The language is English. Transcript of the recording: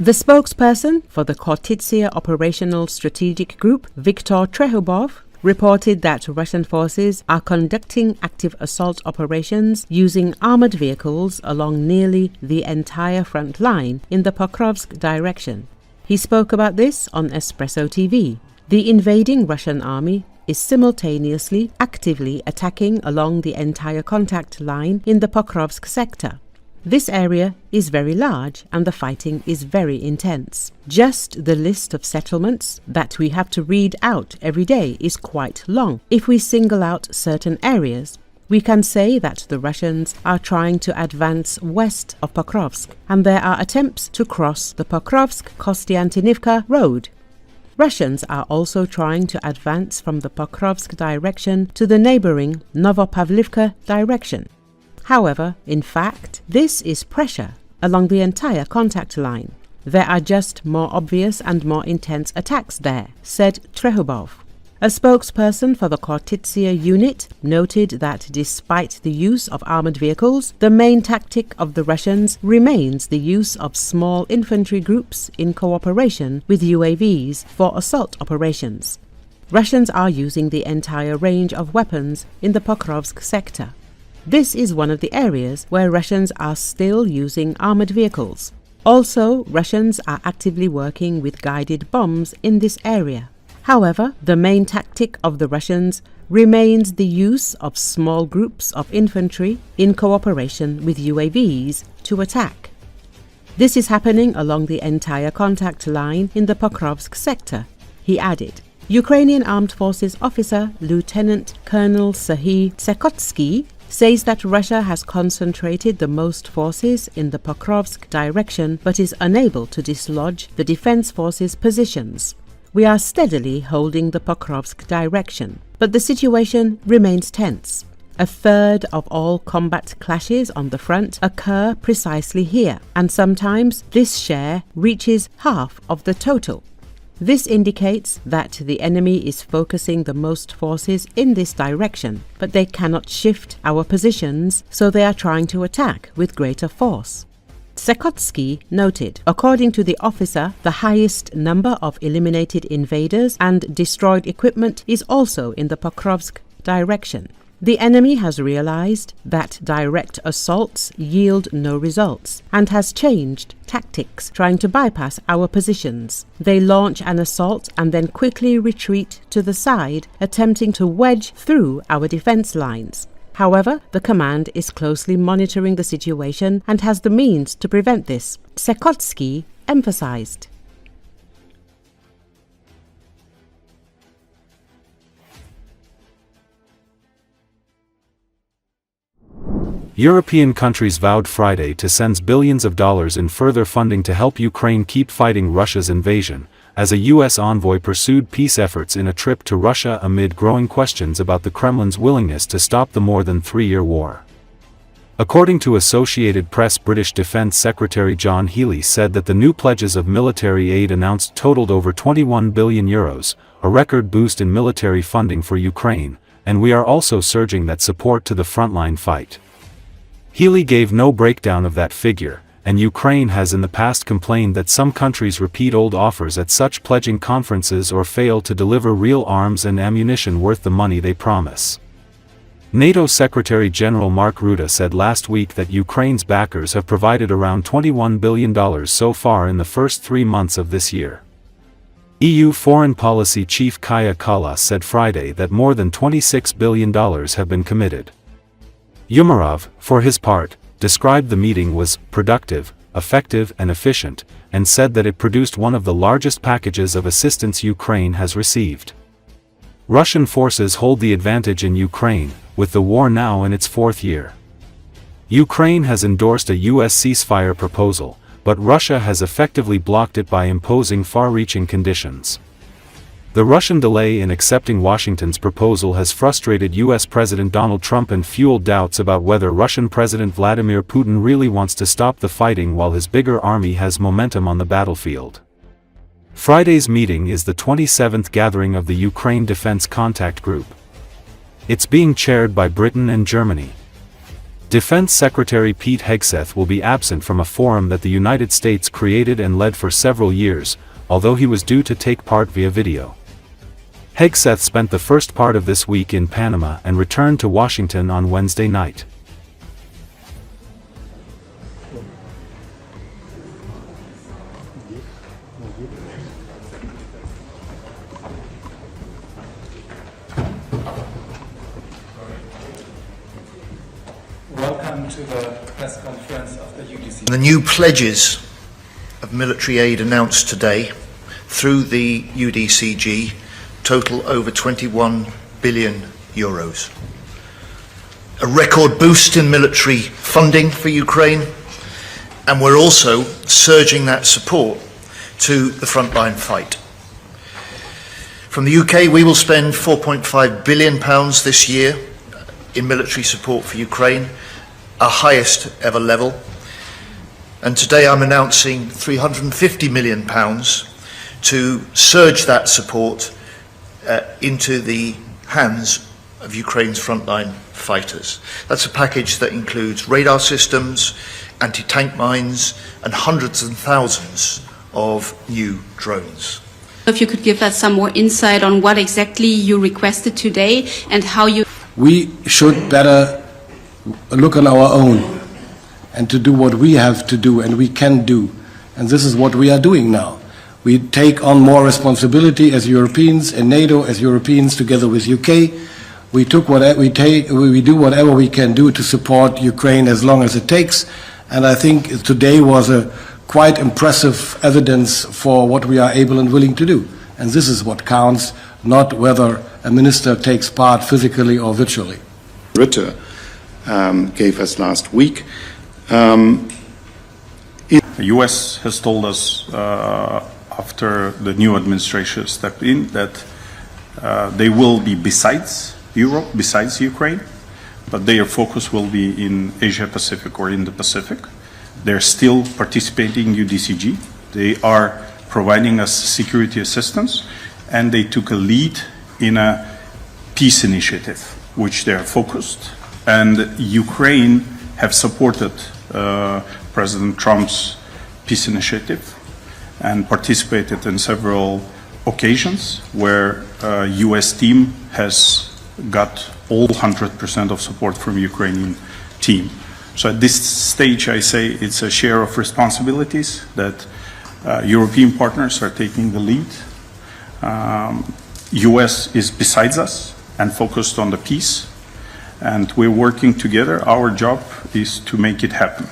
The spokesperson for the Khortytsia Operational-Strategic Group, Viktor Trehubov, reported that Russian forces are conducting active assault operations using armored vehicles along nearly the entire front line in the Pokrovsk direction. He spoke about this on Espreso TV. The invading Russian army is simultaneously actively attacking along the entire contact line in the Pokrovsk sector. This area is very large and the fighting is very intense. Just the list of settlements that we have to read out every day is quite long. If we single out certain areas, we can say that the Russians are trying to advance west of Pokrovsk, and there are attempts to cross the Pokrovsk-Kostiantynivka road. Russians are also trying to advance from the Pokrovsk direction to the neighboring Novopavlivka direction. However, in fact, this is pressure along the entire contact line. There are just more obvious and more intense attacks there, said Trehubov. A spokesperson for the Khortytsia unit noted that despite the use of armored vehicles, the main tactic of the Russians remains the use of small infantry groups in cooperation with UAVs for assault operations. Russians are using the entire range of weapons in the Pokrovsk sector. This is one of the areas where Russians are still using armored vehicles. Also, Russians are actively working with guided bombs in this area. However, the main tactic of the Russians remains the use of small groups of infantry in cooperation with UAVs to attack. This is happening along the entire contact line in the Pokrovsk sector, he added. Ukrainian Armed Forces officer Lieutenant Colonel Serhiy Tsekotsky says that Russia has concentrated the most forces in the Pokrovsk direction but is unable to dislodge the defense forces' positions. We are steadily holding the Pokrovsk direction, but the situation remains tense. A third of all combat clashes on the front occur precisely here, and sometimes this share reaches half of the total. This indicates that the enemy is focusing the most forces in this direction, but they cannot shift our positions, so they are trying to attack with greater force. Tsekotsky noted, according to the officer, the highest number of eliminated invaders and destroyed equipment is also in the Pokrovsk direction. The enemy has realized that direct assaults yield no results and has changed tactics, trying to bypass our positions. They launch an assault and then quickly retreat to the side, attempting to wedge through our defense lines. However, the command is closely monitoring the situation and has the means to prevent this, Tsekotsky emphasized. European countries vowed Friday to send billions of dollars in further funding to help Ukraine keep fighting Russia's invasion, as a U.S. envoy pursued peace efforts in a trip to Russia amid growing questions about the Kremlin's willingness to stop the more than three-year war. According to Associated Press, British Defence Secretary John Healey said that the new pledges of military aid announced totaled over €21 billion, a record boost in military funding for Ukraine, and we are also surging that support to the frontline fight. Healey gave no breakdown of that figure, and Ukraine has in the past complained that some countries repeat old offers at such pledging conferences or fail to deliver real arms and ammunition worth the money they promise. NATO Secretary General Mark Rutte said last week that Ukraine's backers have provided around $21 billion so far in the first 3 months of this year. EU Foreign Policy Chief Kaja Kallas said Friday that more than $26 billion have been committed. Umarov, for his part, described the meeting was productive, effective and efficient, and said that it produced one of the largest packages of assistance Ukraine has received. Russian forces hold the advantage in Ukraine, with the war now in its 4th year. Ukraine has endorsed a U.S. ceasefire proposal, but Russia has effectively blocked it by imposing far-reaching conditions. The Russian delay in accepting Washington's proposal has frustrated U.S. President Donald Trump and fueled doubts about whether Russian President Vladimir Putin really wants to stop the fighting while his bigger army has momentum on the battlefield. Friday's meeting is the 27th gathering of the Ukraine Defense Contact Group. It's being chaired by Britain and Germany. Defense Secretary Pete Hegseth will be absent from a forum that the United States created and led for several years, although he was due to take part via video. Hegseth spent the first part of this week in Panama and returned to Washington on Wednesday night. Welcome to the press conference of the UDC. The new pledges of military aid announced today through the UDCG total over 21 billion euros. A record boost in military funding for Ukraine, and we're also surging that support to the frontline fight. From the UK, we will spend £4.5 billion this year in military support for Ukraine, our highest ever level. And today I'm announcing £350 million to surge that support into the hands of Ukraine's frontline fighters. That's a package that includes radar systems, anti-tank mines, and hundreds and thousands of new drones. If you could give us some more insight on what exactly you requested today and how you... We should better look on our own and to do what we have to do and we can do. And this is what we are doing now. We take on more responsibility as Europeans and NATO as Europeans together with UK. We do whatever we can do to support Ukraine as long as it takes. And I think today was a quite impressive evidence for what we are able and willing to do. And this is what counts, not whether a minister takes part physically or virtually. Rutte gave us last week. The US has told us after the new administration stepped in that they will be besides Europe, besides Ukraine, but their focus will be in Asia Pacific or in the Pacific. They're still participating in UDCG. They are providing us security assistance, and they took a lead in a peace initiative, which they are focused. And Ukraine have supported President Trump's peace initiative and participated in several occasions where US team has got all 100% of support from Ukrainian team. So at this stage, I say it's a share of responsibilities that European partners are taking the lead. US is besides us and focused on the peace, and we're working together. Our job is to make it happen.